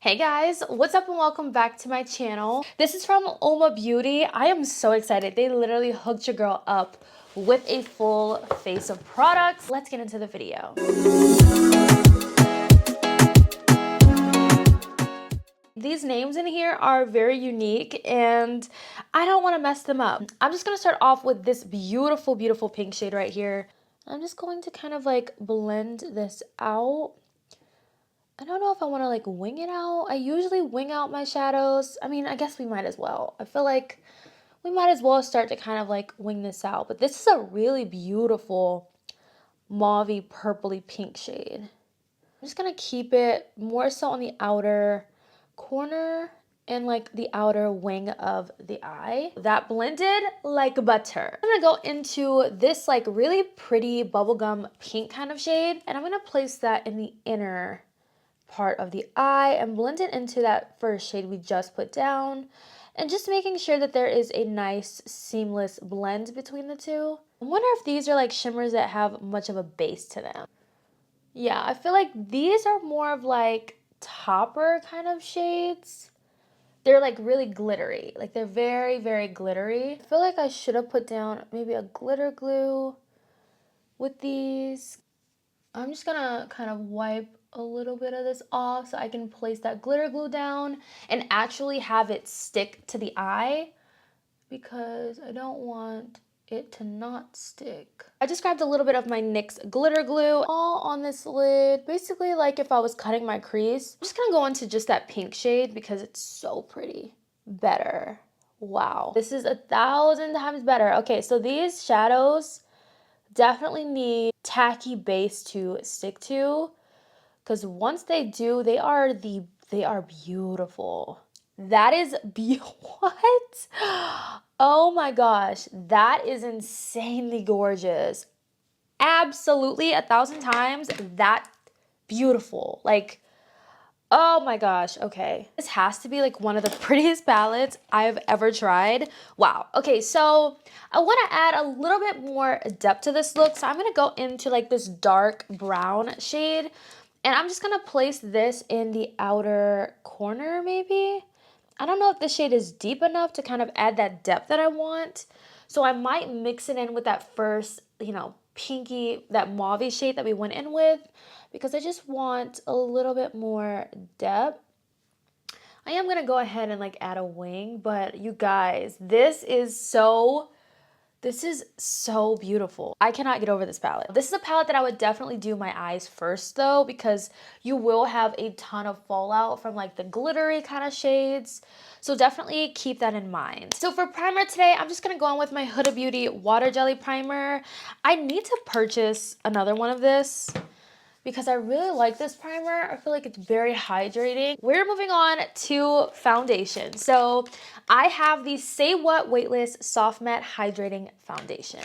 Hey guys, what's up and welcome back to my channel. This is from Uoma Beauty. I am so excited. They literally hooked your girl up with a full face of products. Let's get into the video. These names in here are very unique and I don't want to mess them up. I'm just going to start off with this beautiful, beautiful pink shade right here. I'm just going to kind of like blend this out. I don't know if I want to like wing it out. I usually wing out my shadows. I mean, I guess we might as well. I feel like we might as well start to kind of like wing this out. But this is a really beautiful mauvey purpley pink shade. I'm just going to keep it more so on the outer corner and like the outer wing of the eye. That blended like butter. I'm gonna go into this like really pretty bubblegum pink kind of shade, and I'm gonna place that in the inner part of the eye and blend it into that first shade we just put down, and just making sure that there is a nice seamless blend between the two. I wonder if these are like shimmers that have much of a base to them. Yeah, I feel like these are more of like topper kind of shades. They're like really glittery, like they're very, very glittery. I feel like I should have put down maybe a glitter glue with these. I'm just gonna kind of wipe a little bit of this off so I can place that glitter glue down and actually have it stick to the eye, because I don't want it to not stick. I just grabbed a little bit of my NYX glitter glue all on this lid, basically like if I was cutting my crease. I'm just gonna go into just that pink shade because it's so pretty. Better. Wow. This is 1,000 times better. Okay, so these shadows definitely need tacky base to stick to, because once they do, they are beautiful. That is what? Oh my gosh, that is insanely gorgeous. Absolutely 1,000 times that beautiful. Like, oh my gosh, okay. This has to be like one of the prettiest palettes I've ever tried. Wow. Okay, so I want to add a little bit more depth to this look. So I'm going to go into like this dark brown shade, and I'm just going to place this in the outer corner maybe. I don't know if this shade is deep enough to kind of add that depth that I want. So I might mix it in with that first, pinky, that mauve shade that we went in with, because I just want a little bit more depth. I am going to go ahead and like add a wing, but you guys, this is so beautiful. I cannot get over this palette. This is a palette that I would definitely do my eyes first though, because you will have a ton of fallout from like the glittery kind of shades. So definitely keep that in mind. So for primer today, I'm just gonna go on with my Huda Beauty Water Jelly Primer. I need to purchase another one of this because I really like this primer. I feel like it's very hydrating. We're moving on to foundation. So I have the Say What Weightless Soft Matte Hydrating Foundation.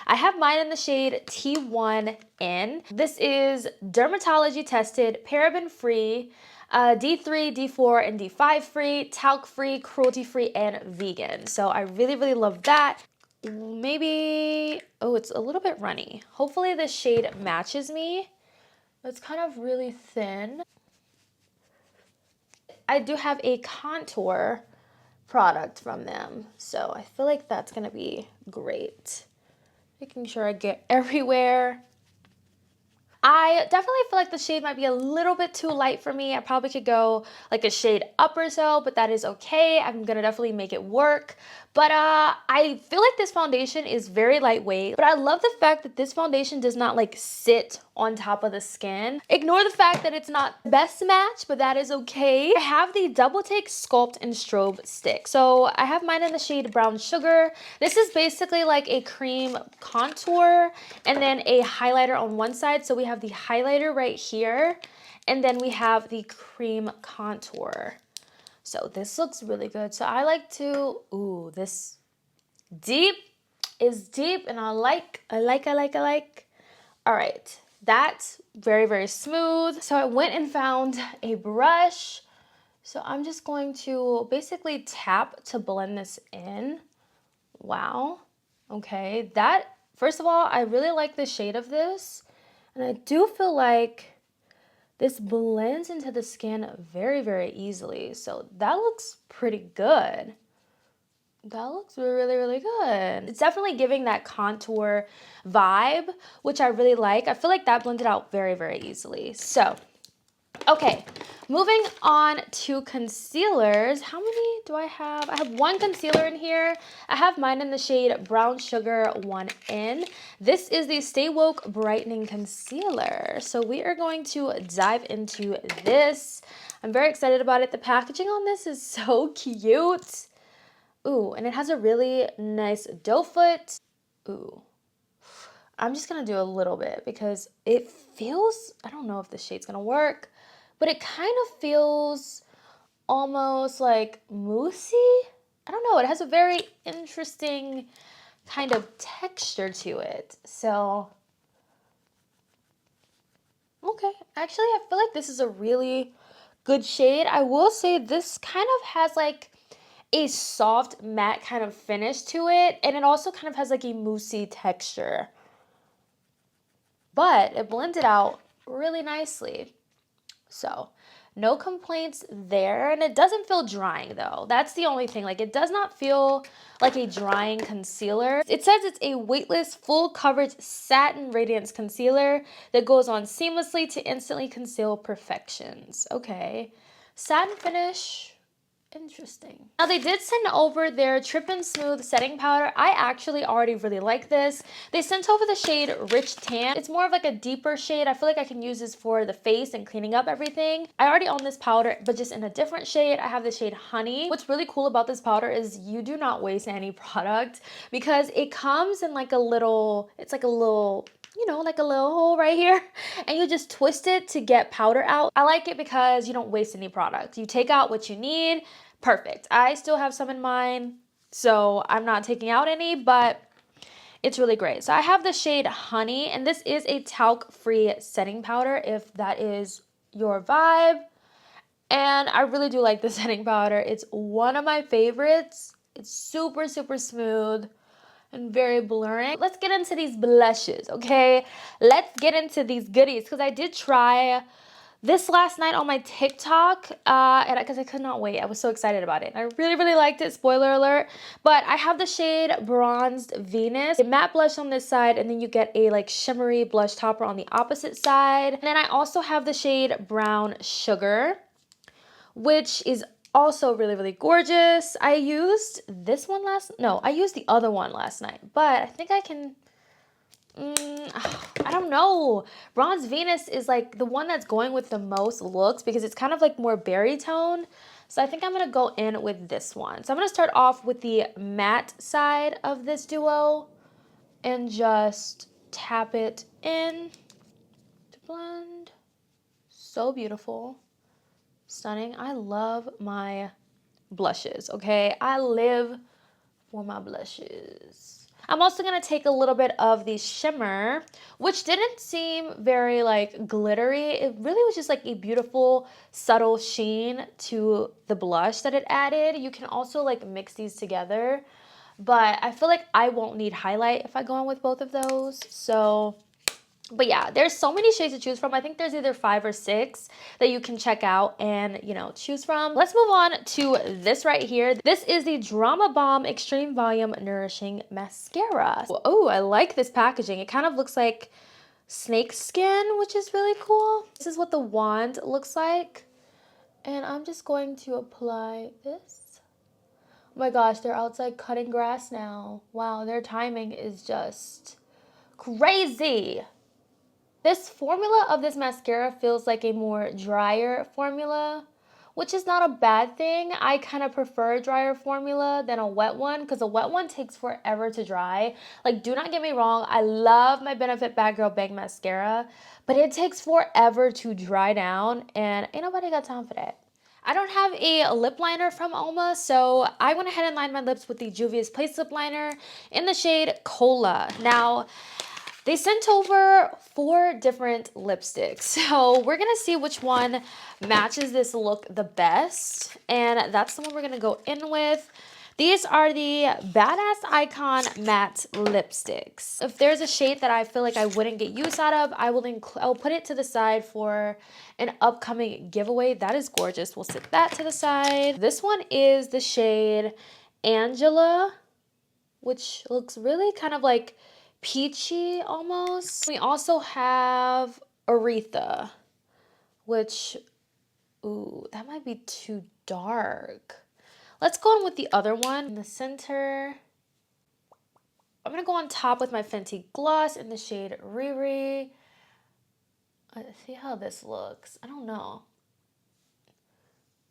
I have mine in the shade T1N. This is dermatology tested, paraben free, D3, D4, and D5 free, talc free, cruelty free, and vegan. So I really, really love that. Maybe, oh, it's a little bit runny. Hopefully this shade matches me. It's kind of really thin. I do have a contour product from them, so I feel like that's gonna be great. Making sure I get everywhere. I definitely feel like the shade might be a little bit too light for me. I probably could go like a shade up or so, but that is okay. I'm gonna definitely make it work. But I feel like this foundation is very lightweight, but I love the fact that this foundation does not like sit on top of the skin. Ignore the fact that it's not the best match, but that is okay. I have the Double Take Sculpt and Strobe stick. So I have mine in the shade Brown Sugar. This is basically like a cream contour and then a highlighter on one side. So we have the highlighter right here, and then we have the cream contour. So this looks really good. So I like to, ooh, this deep is deep, and I like. All right, that's very, very smooth. So I went and found a brush. So I'm just going to basically tap to blend this in. Wow. Okay, first of all, I really like the shade of this. And I do feel like This blends into the skin very, very easily. So that looks pretty good. That looks really, really good. It's definitely giving that contour vibe, which I really like. I feel like that blended out very, very easily. So, okay, moving on to concealers. How many do I have? I have one concealer in here. I have mine in the shade Brown Sugar 1N. This is the Stay Woke Brightening Concealer. So we are going to dive into this. I'm very excited about it. The packaging on this is so cute. Ooh, and it has a really nice doe foot. Ooh. I'm just going to do a little bit because it feels, I don't know if this shade's going to work, but it kind of feels almost like moussey. I don't know. It has a very interesting kind of texture to it. So, okay. Actually, I feel like this is a really good shade. I will say this kind of has like a soft matte kind of finish to it, and it also kind of has like a moussey texture, but it blends it out really nicely. So no complaints there, and it doesn't feel drying though. That's the only thing. Like, it does not feel like a drying concealer. It says it's a weightless full coverage satin radiance concealer that goes on seamlessly to instantly conceal perfections. Okay, satin finish. Interesting. Now, they did send over their Trippin Smooth setting powder. I actually already really like this. They sent over the shade Rich Tan. It's more of like a deeper shade. I feel like I can use this for the face and cleaning up everything. I already own this powder, but just in a different shade. I have the shade Honey. What's really cool about this powder is you do not waste any product because it comes in like a little, it's like a little, you know, like a little hole right here, and you just twist it to get powder out. I like it because you don't waste any product. You take out what you need. Perfect. I still have some in mine, so I'm not taking out any, but it's really great. So I have the shade Honey, and this is a talc-free setting powder if that is your vibe. And I really do like the setting powder. It's one of my favorites. It's super, super smooth and very blurring. Let's get into these blushes, okay? Let's get into these goodies, because I did try this last night on my TikTok, and because I could not wait. I was so excited about it. I really, really liked it, spoiler alert. But I have the shade Bronzed Venus. A matte blush on this side, and then you get a like shimmery blush topper on the opposite side. And then I also have the shade Brown Sugar, which is also really, really gorgeous. I used this one I used the other one last night, but I think I can, I don't know. Bronze Venus is like the one that's going with the most looks because it's kind of like more berry tone. So I think I'm going to go in with this one. So I'm going to start off with the matte side of this duo and just tap it in to blend. So beautiful. Stunning. I love my blushes, okay? I live for my blushes. I'm also going to take a little bit of the shimmer, which didn't seem very like glittery. It really was just like a beautiful subtle sheen to the blush that it added. You can also like mix these together, but I feel like I won't need highlight if I go on with both of those. So, but yeah, there's so many shades to choose from. I think there's either 5 or 6 that you can check out and, you know, choose from. Let's move on to this right here. This is the Drama Bomb Extreme Volume Nourishing Mascara. Oh, I like this packaging. It kind of looks like snake skin, which is really cool. This is what the wand looks like. And I'm just going to apply this. Oh my gosh, they're outside cutting grass now. Wow, their timing is just crazy. This formula of this mascara feels like a more drier formula, which is not a bad thing. I kind of prefer a drier formula than a wet one because a wet one takes forever to dry. Like, do not get me wrong, I love my Benefit Bad Girl Bang Mascara, but it takes forever to dry down, and ain't nobody got time for that. I don't have a lip liner from Uoma, so I went ahead and lined my lips with the Juvia's Place Lip Liner in the shade Kola. Now, they sent over 4 different lipsticks, so we're going to see which one matches this look the best, and that's the one we're going to go in with. These are the Badass Icon Matte Lipsticks. If there's a shade that I feel like I wouldn't get use out of, I'll put it to the side for an upcoming giveaway. That is gorgeous. We'll sit that to the side. This one is the shade Angela, which looks really kind of like peachy almost. We also have Aretha, which, ooh, that might be too dark. Let's go on with the other one. In the center, I'm gonna go on top with my Fenty gloss in the shade Riri. Let's see how this looks. I don't know.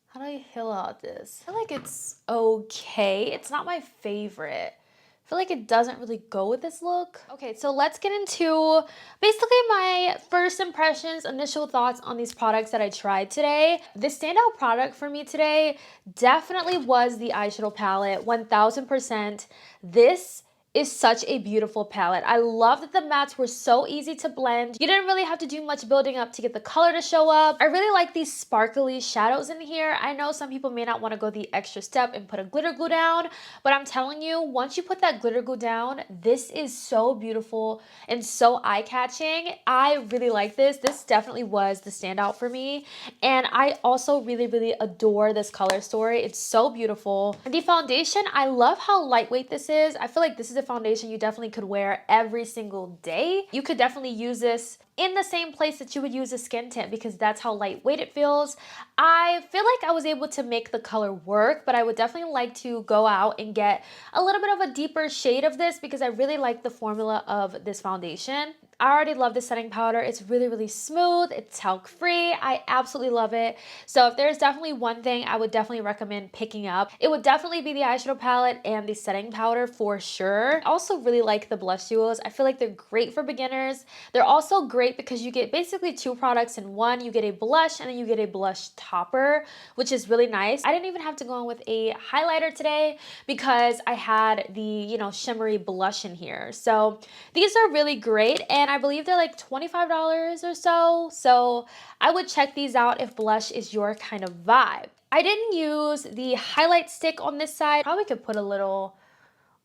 How do I feel about this? I feel like it's okay. It's not my favorite. I feel like it doesn't really go with this look. Okay, so let's get into basically my first impressions, initial thoughts on these products that I tried today. The standout product for me today definitely was the eyeshadow palette, 1000%. This is such a beautiful palette. I love that the mattes were so easy to blend. You didn't really have to do much building up to get the color to show up. I really like these sparkly shadows in here. I know some people may not want to go the extra step and put a glitter glue down, but I'm telling you, once you put that glitter glue down, this is so beautiful and so eye-catching. I really like this. This definitely was the standout for me. And I also really, really adore this color story. It's so beautiful. And the foundation, I love how lightweight this is. I feel like this is a foundation you definitely could wear every single day. You could definitely use this in the same place that you would use a skin tint because that's how lightweight it feels. I feel like I was able to make the color work, but I would definitely like to go out and get a little bit of a deeper shade of this because I really like the formula of this foundation. I already love the setting powder. It's really, really smooth. It's talc free. I absolutely love it. So if there's definitely one thing I would definitely recommend picking up, it would definitely be the eyeshadow palette and the setting powder for sure. I also really like the blush duos. I feel like they're great for beginners. They're also great because you get basically two products in one. You get a blush and then you get a blush topper, which is really nice. I didn't even have to go on with a highlighter today because I had the, you know, shimmery blush in here. So these are really great, and I believe they're like $25 or so. So I would check these out if blush is your kind of vibe. I didn't use the highlight stick on this side. Probably could put a little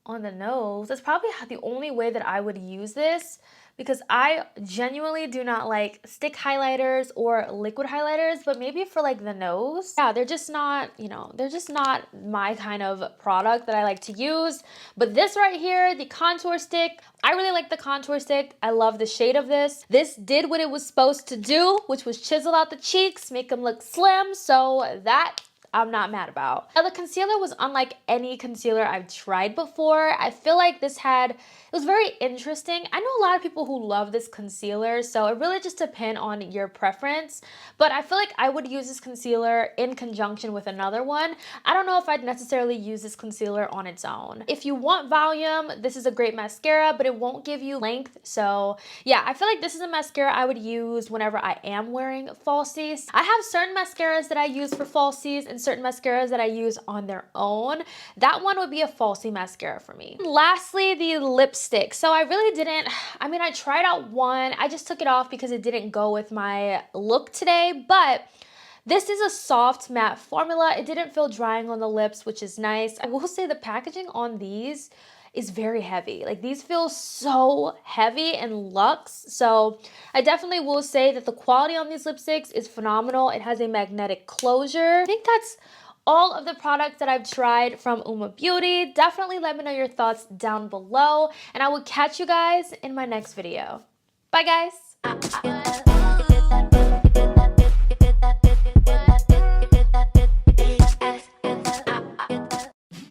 on the nose. That's probably the only way that I would use this because I genuinely do not like stick highlighters or liquid highlighters, but maybe for like the nose. Yeah, they're just not, you know, they're just not my kind of product that I like to use. But this right here, the contour stick, I really like the contour stick. I love the shade of this. This did what it was supposed to do, which was chisel out the cheeks, make them look slim. So that I'm not mad about. Now the concealer was unlike any concealer I've tried before. I feel like this it was very interesting. I know a lot of people who love this concealer, so it really just depends on your preference. But I feel like I would use this concealer in conjunction with another one. I don't know if I'd necessarily use this concealer on its own. If you want volume, this is a great mascara, but it won't give you length. So yeah, I feel like this is a mascara I would use whenever I am wearing falsies. I have certain mascaras that I use for falsies and certain mascaras that I use on their own. That one would be a falsie mascara for me. Lastly, the lipstick. So I really didn't, I mean, I tried out one. I just took it off because it didn't go with my look today, but this is a soft matte formula. It didn't feel drying on the lips, which is nice. I will say the packaging on these is very heavy. Like these feel so heavy and luxe. So I definitely will say that the quality on these lipsticks is phenomenal. It has a magnetic closure. I think that's all of the products that I've tried from Uoma Beauty. Definitely let me know your thoughts down below, and I will catch you guys in my next video. Bye guys.